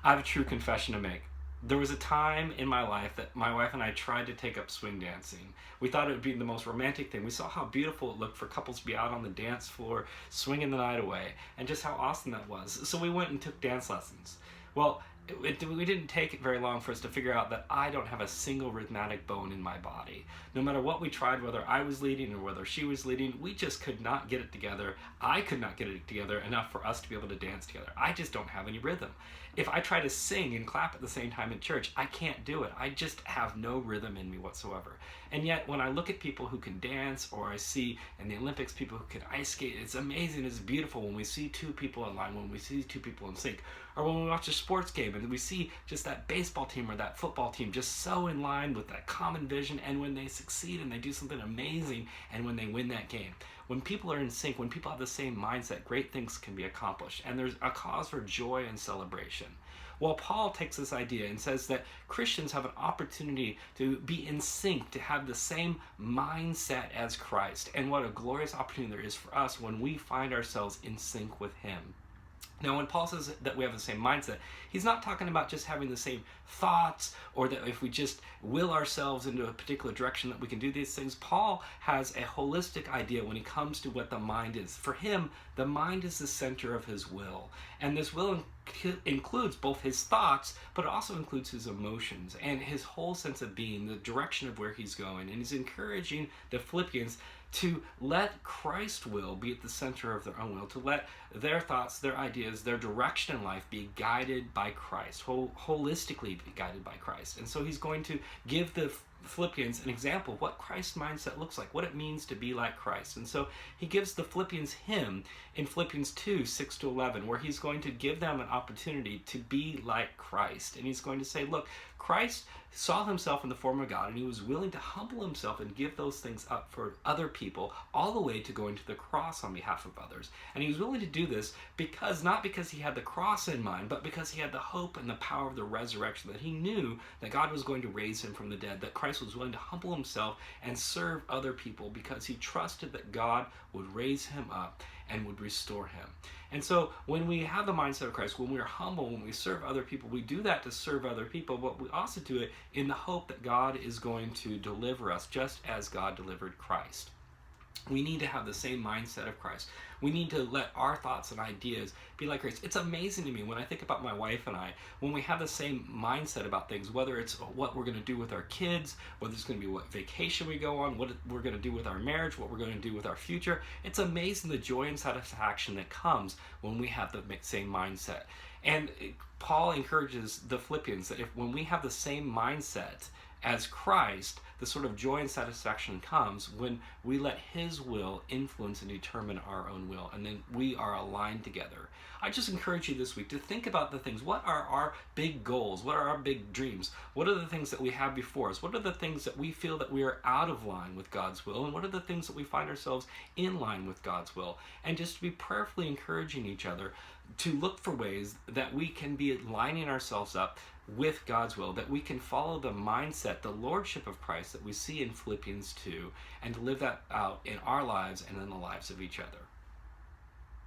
I have a true confession to make. There was a time in my life that my wife and I tried to take up swing dancing. We thought it would be the most romantic thing. We saw how beautiful it looked for couples to be out on the dance floor, swinging the night away, and just how awesome that was. So we went and took dance lessons. Well, we didn't take it very long for us to figure out that I don't have a single rhythmic bone in my body. No matter what we tried, whether I was leading or whether she was leading, we just could not get it together. I could not get it together enough for us to be able to dance together. I just don't have any rhythm. If I try to sing and clap at the same time in church, I can't do it. I just have no rhythm in me whatsoever. And yet, when I look at people who can dance, or I see in the Olympics people who can ice skate, it's amazing, it's beautiful when we see two people in line, when we see two people in sync. Or when we watch a sports game and we see just that baseball team or that football team just so in line with that common vision, and when they succeed and they do something amazing, and when they win that game. When people are in sync, when people have the same mindset, great things can be accomplished, and there's a cause for joy and celebration. Well, Paul takes this idea and says that Christians have an opportunity to be in sync, to have the same mindset as Christ, and what a glorious opportunity there is for us when we find ourselves in sync with Him. Now, when Paul says that we have the same mindset, he's not talking about just having the same thoughts, or that if we just will ourselves into a particular direction that we can do these things. Paul has a holistic idea when it comes to what the mind is. For him, the mind is the center of his will. And this will includes both his thoughts, but it also includes his emotions and his whole sense of being, the direction of where he's going. And he's encouraging the Philippians to let Christ's will be at the center of their own will, to let their thoughts, their ideas, their direction in life be guided by Christ, holistically be guided by Christ. And so he's going to give the Philippians an example of what Christ's mindset looks like, what it means to be like Christ. And so he gives the Philippians hymn in Philippians 2, 6-11, where he's going to give them an opportunity to be like Christ. And he's going to say, look, Christ saw himself in the form of God, and he was willing to humble himself and give those things up for other people, all the way to going to the cross on behalf of others. And he was willing to do this because, not because he had the cross in mind, but because he had the hope and the power of the resurrection, that he knew that God was going to raise him from the dead, that Christ was willing to humble himself and serve other people because he trusted that God would raise him up and would restore him. And so when we have the mindset of Christ, when we're humble, when we serve other people, we do that to serve other people, but we also do it in the hope that God is going to deliver us just as God delivered Christ. We need to have the same mindset of Christ. We need to let our thoughts and ideas be like Christ. It's amazing to me when I think about my wife and I, when we have the same mindset about things, whether it's what we're going to do with our kids, whether it's going to be what vacation we go on, what we're going to do with our marriage, what we're going to do with our future. It's amazing the joy and satisfaction that comes when we have the same mindset. And Paul encourages the Philippians that when we have the same mindset as Christ, the sort of joy and satisfaction comes when we let his will influence and determine our own will, and then we are aligned together. I just encourage you this week to think about the things. What are our big goals? What are our big dreams? What are the things that we have before us? What are the things that we feel that we are out of line with God's will? And what are the things that we find ourselves in line with God's will? And just to be prayerfully encouraging each other to look for ways that we can be lining ourselves up with God's will, that we can follow the mindset, the lordship of Christ that we see in Philippians 2, and to live that out in our lives and in the lives of each other.